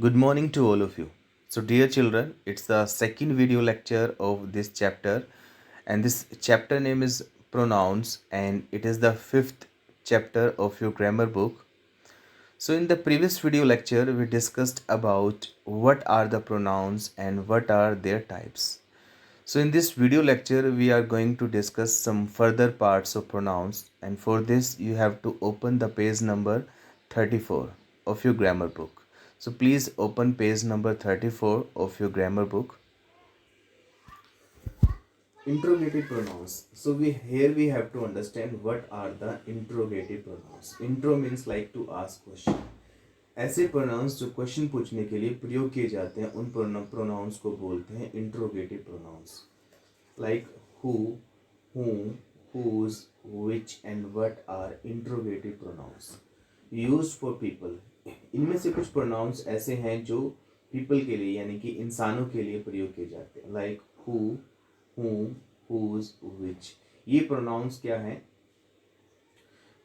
Good morning to all of you. So, dear children, it's the second video lecture of this chapter, and this chapter name is Pronouns, and it is the fifth chapter of your grammar book. So, in the previous video lecture, we discussed about what are the pronouns and what are their types. So, in this video lecture, we are going to discuss some further parts of pronouns, and for this, you have to open the page number 34 of your grammar book. So, please open page number 34 of your grammar book. Interrogative pronouns. So, we have to understand what are the interrogative pronouns. Intro means like to ask question. ऐसे pronouns जो question पूछने के लिए प्रयोग किए जाते हैं उन प्रोनाउंस को बोलते हैं interrogative pronounce like who, whom, whose, which and what are interrogative pronouns used for people. इनमें से कुछ pronouns ऐसे हैं जो people के लिए यानी कि इंसानों के लिए प्रयोग किए जाते हैं like who, whom, whose, which. ये pronouns क्या हैं?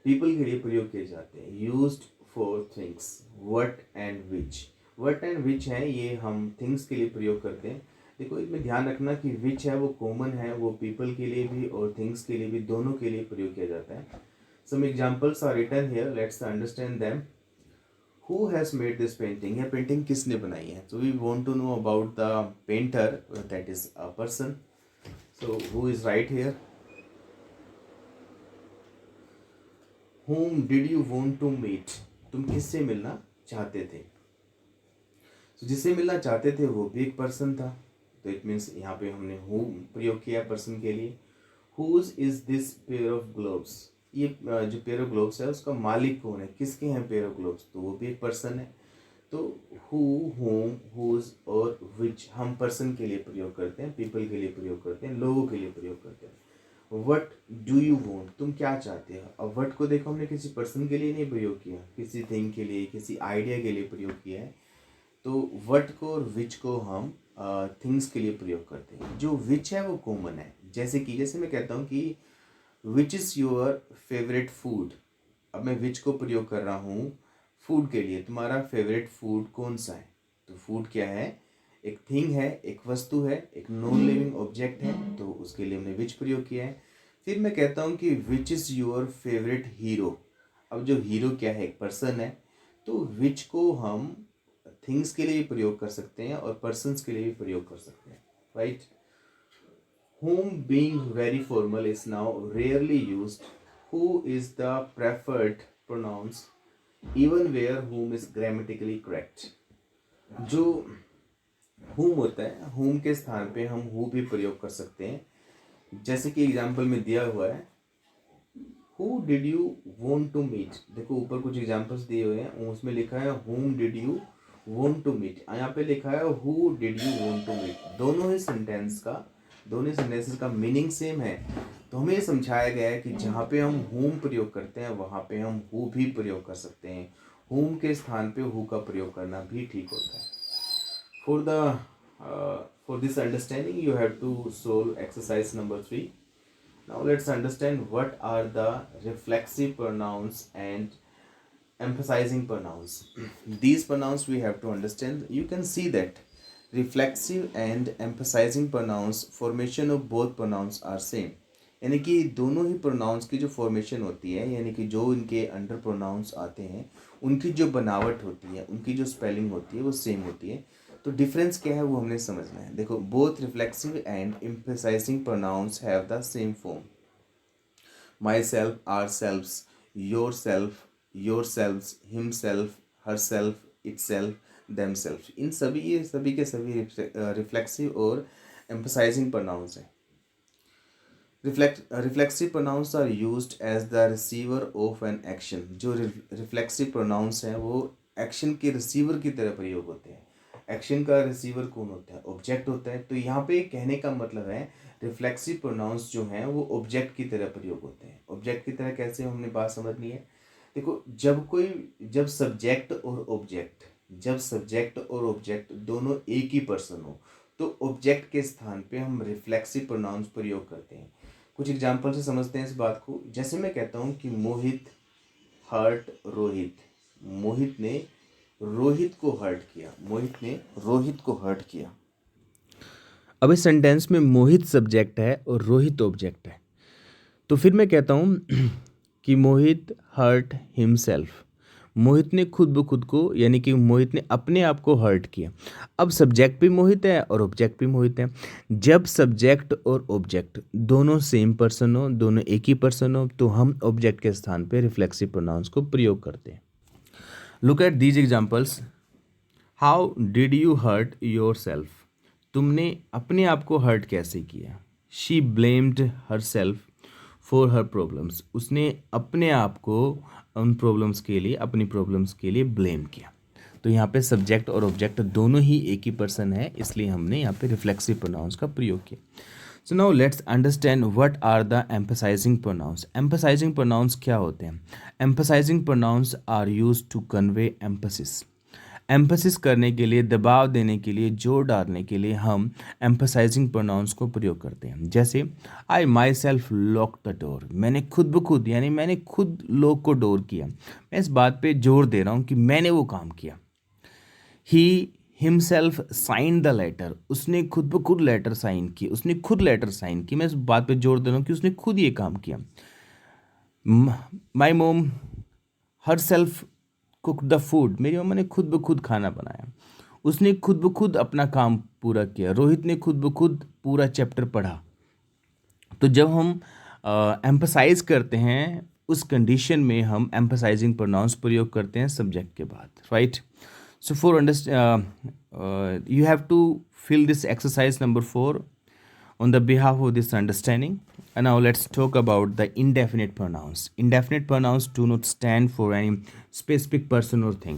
people के लिए प्रयोग किए जाते हैं used for things what and which. what and which है ये हम things के लिए प्रयोग करते हैं. देखो इसमें ध्यान रखना कि विच है वो कॉमन है, वो पीपल के लिए भी और थिंग्स के लिए भी, दोनों के लिए प्रयोग किया जाता है. Some examples are written here, let's understand them. Who has made this painting? यह पेंटिंग किसने बनाई है? So we want to know about the painter, that is a person. So who is right here? whom did you want to meet? तुम किससे मिलना चाहते थे? so, जिससे मिलना चाहते थे वो भी एक पर्सन था, तो इट मीन्स यहाँ पे हमने हु प्रयोग किया पर्सन के लिए. Whose is this pair of gloves? ये जो पेयर ऑफ ग्लोव्स है उसका मालिक कौन है, किसके हैं पेयर ऑफ ग्लोव्स? तो वो भी एक पर्सन है. तो हु, होम, हुज और विच हम पर्सन के लिए प्रयोग करते हैं, पीपल के लिए प्रयोग करते हैं, लोगों के लिए प्रयोग करते हैं. What do you want? तुम क्या चाहते हो? अब वट को देखो हमने किसी पर्सन के लिए नहीं प्रयोग किया, किसी थिंग के लिए, किसी आइडिया के लिए प्रयोग किया है. तो वट को और विच को हम थिंग्स के लिए प्रयोग करते हैं. जो विच है वो कॉमन है. जैसे मैं कहता हूँ कि which is your favourite food. अब मैं विच को प्रयोग कर रहा हूँ फूड के लिए. तुम्हारा फेवरेट फूड कौन सा है? तो फूड क्या है? एक थिंग है, एक वस्तु है, एक नॉन लिविंग ऑब्जेक्ट है, तो उसके लिए हमने विच प्रयोग किया है. फिर मैं कहता हूँ कि which is your favourite hero. अब जो हीरो क्या है? एक पर्सन है. तो विच को हम थिंग्स के लिए भी प्रयोग कर सकते हैं और पर्सन्स के लिए भी प्रयोग कर सकते हैं, right? whom being very formal is now rarely used. Who is the preferred pronouns even where whom is grammatically correct. जो whom होता है, whom के स्थान पे हम who भी प्रयोग कर सकते हैं. जैसे कि एग्जाम्पल में दिया हुआ है who did you want to meet. देखो ऊपर कुछ एग्जाम्पल्स दिए हुए हैं, उसमें लिखा है whom did you want to meet. यहाँ पे लिखा है who did you want to meet. दोनों ही सेंटेंसेस का मीनिंग सेम है. तो हमें समझाया गया है कि जहाँ पे हम whom प्रयोग करते हैं वहाँ पे हम who भी प्रयोग कर सकते हैं. whom के स्थान पे who का प्रयोग करना भी ठीक होता है. For this understanding you have to solve exercise number 3. Now let's understand what are the reflexive pronouns and emphasizing pronouns. These pronouns we have to understand. You can see that reflexive and emphasizing pronouns, formation of both pronouns are same. यानी कि दोनों ही pronounce की जो formation होती है, यानी कि जो इनके अंडर प्रोनाउंस आते हैं उनकी जो बनावट होती है, उनकी जो स्पेलिंग होती है वो सेम होती है. तो डिफरेंस क्या है वो हमने समझना है. देखो both reflexive and emphasizing pronouns have the same form. Myself, ourselves, yourself, yourselves, himself, herself, itself, themselves. इन सभी के सभी रिफ्लेक्सिव और एम्फसाइजिंग प्रोनाउंस हैं. Reflexive pronouns are used as the receiver of an action. जो reflexive pronouns हैं वो action के रिसीवर की तरह प्रयोग होते हैं. एक्शन का रिसीवर कौन होता है? ऑब्जेक्ट होता है. तो यहाँ पे कहने का मतलब है रिफ्लेक्सिव प्रोनाउंस जो हैं वो ऑब्जेक्ट की तरह प्रयोग होते हैं. ऑब्जेक्ट की तरह कैसे, हमने बात समझनी है. देखो जब सब्जेक्ट और ऑब्जेक्ट दोनों एक ही पर्सन हो तो ऑब्जेक्ट के स्थान पे हम रिफ्लेक्सिव प्रोनाउंस प्रयोग करते हैं. कुछ एग्जाम्पल से समझते हैं इस बात को. जैसे मैं कहता हूँ कि मोहित हर्ट रोहित. मोहित ने रोहित को हर्ट किया, मोहित ने रोहित को हर्ट किया। अब इस सेंटेंस में मोहित सब्जेक्ट है और रोहित ऑब्जेक्ट है, तो फिर मैं कहता हूँ कि मोहित हर्ट हिमसेल्फ। मोहित ने खुद ब खुद को, यानी कि मोहित ने अपने आप को हर्ट किया। अब सब्जेक्ट भी मोहित है और ऑब्जेक्ट भी मोहित है। जब सब्जेक्ट और ऑब्जेक्ट दोनों सेम पर्सन हो, दोनों एक ही पर्सन हो, तो हम ऑब्जेक्ट के स्थान पे रिफ्लेक्सिव प्रोनाउंस को प्रयोग करते हैं। Look at these examples. How did you hurt yourself? तुमने अपने आप को हर्ट कैसे किया? She blamed herself for her problems. उसने अपने आप को उन प्रॉब्लम्स के लिए, अपनी प्रॉब्लम्स के लिए ब्लेम किया। तो यहाँ पे सब्जेक्ट और ऑब्जेक्ट दोनों ही एक ही पर्सन है, इसलिए हमने यहाँ पे रिफ्लेक्सिव प्रोनाउंस का प्रयोग किया। So now let's understand what are the emphasising pronouns. Emphasising pronouns क्या होते हैं? Emphasising pronouns are used to convey emphasis. Emphasis करने के लिए, दबाव देने के लिए, जोर डालने के लिए हम एम्फसाइजिंग प्रोनाउंस को प्रयोग करते हैं। जैसे I myself lock the door. मैंने खुद ब खुद, यानी मैंने खुद लॉक को डोर किया। मैं इस बात पे जोर दे रहा हूँ कि मैंने वो काम किया। He himself sign the letter. उसने खुद ब खुद लेटर साइन की, उसने खुद लेटर साइन की। मैं इस बात पे जोर दे रहा हूँ कि उसने खुद ये काम किया। माई मोम her self cook the food. मेरी मम्मा ने खुद ब खुद खाना बनाया। उसने खुद ब खुद अपना काम पूरा किया। रोहित ने खुद ब खुद पूरा चैप्टर पढ़ा। तो जब हम एम्फसाइज करते हैं, उस कंडीशन में हम एम्फसाइजिंग प्रोनाउंस प्रयोग करते हैं सब्जेक्ट के बाद, right? So for you have to fill this exercise number 4 on the behalf of this understanding. And now let's talk about the indefinite pronouns. Indefinite pronouns do not stand for any specific person or thing.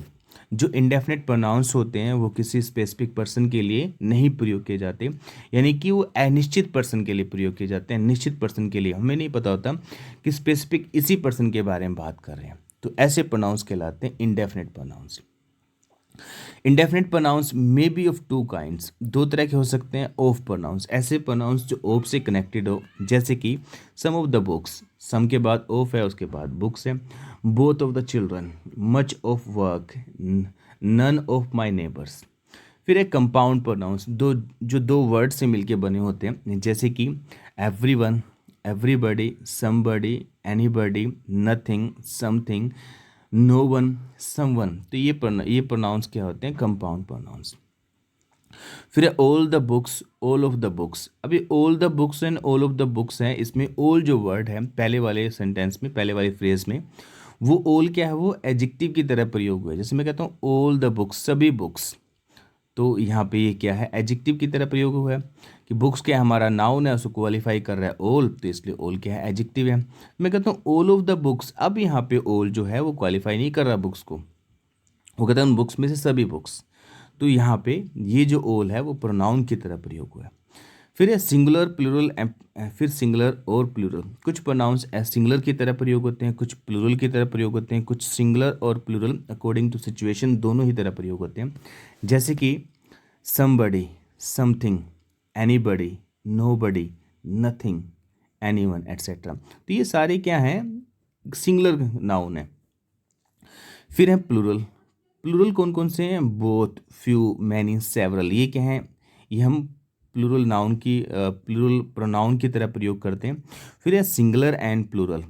जो indefinite pronouns होते हैं वो किसी specific person के लिए नहीं प्रयोग किए जाते, यानी कि वो अनिश्चित person के लिए प्रयोग किए जाते हैं। निश्चित person के लिए हमें नहीं पता होता कि specific इसी person के बारे में बात कर रहे हैं, तो ऐसे pronouns कहलाते हैं indefinite pronouns. Indefinite pronouns may be of two kinds. दो तरह के हो सकते हैं ऑफ प्रोनाउंस। ऐसे प्रोनाउंस जो ऑफ से कनेक्टेड हो, जैसे कि some of the books. Some के बाद ऑफ है, उसके बाद बुक्स है। Both of the children, much of work, none of my neighbours. फिर एक कंपाउंड प्रोनाउंस, दो वर्ड से मिलके बने होते हैं, जैसे कि everyone, everybody, somebody, anybody, nothing, something, no one, someone. तो ये प्रोनाउंस क्या होते हैं? Compound pronouns. फिर all the books, all of the books. अभी all the books and all of the books है, इसमें ऑल जो वर्ड है पहले वाले सेंटेंस में, पहले वाले फ्रेज में, वो ऑल क्या है? वो एडजेक्टिव की तरह प्रयोग हुआ है। जैसे मैं कहता हूँ ऑल द बुक्स, सभी बुक्स, तो यहाँ पे ये क्या है? एडजेक्टिव की तरह प्रयोग हुआ है कि बुक्स क्या हमारा नाउन है, उसको क्वालिफाई कर रहा है ऑल, तो इसलिए ऑल क्या है? एडजेक्टिव है। मैं कहता हूँ ऑल ऑफ द बुक्स। अब यहाँ पे ऑल जो है वो क्वालिफाई नहीं कर रहा बुक्स को, वो कहता है उन बुक्स में से सभी बुक्स। तो यहाँ पे ये जो ऑल है वो प्रोनाउन की तरह प्रयोग हुआ है। फिर है सिंगुलर, प्लूरल, फिर सिंगुलर और प्लूरल। कुछ प्रोनाउंस सिंगुलर की तरह प्रयोग होते हैं, कुछ प्लूरल की तरह प्रयोग होते हैं, कुछ सिंगुलर और प्लूरल अकॉर्डिंग टू सिचुएशन दोनों ही तरह प्रयोग होते हैं। जैसे कि somebody, something, anybody, nobody, nothing, anyone, etcetera. तो ये सारे क्या हैं? सिंगुलर नाउन है। फिर है प्लूरल। प्लूरल कौन कौन से हैं? Both, few, many, several. ये क्या हैं? ये हम प्लूरल नाउन की, प्लूरल प्रोनाउन की तरह प्रयोग करते हैं। फिर है singular and plural.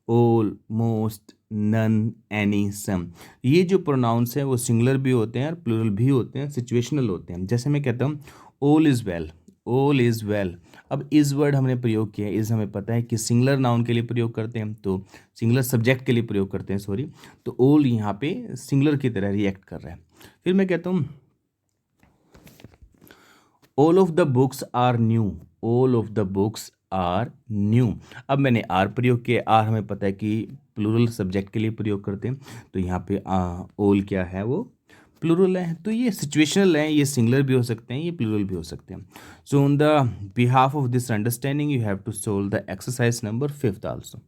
All, most, none, any, some. ये जो प्रोनाउंस हैं वो सिंगुलर भी होते हैं और प्लूरल भी होते हैं, सिचुएशनल होते हैं। जैसे मैं कहता हूँ all is well, all is well. अब इस वर्ड हमने प्रयोग किया, इस हमें पता है कि सिंगुलर नाउन के लिए प्रयोग करते हैं, तो सिंगुलर सब्जेक्ट के लिए प्रयोग करते हैं, सॉरी। तो ऑल यहाँ पे सिंगुलर की तरह रिएक्ट कर रहा है। फिर मैं कहता हूँ all of the books are new, all of the books are new. अब मैंने आर प्रयोग किया, आर हमें पता है कि प्लूरल सब्जेक्ट के लिए प्रयोग करते हैं, तो यहाँ पे ऑल क्या है? वो प्लूरल है। तो ये सिचुएशनल है, ये सिंगुलर भी हो सकते हैं, ये प्लूरल भी हो सकते हैं। So on the behalf of this understanding you have to solve the exercise number 5 also.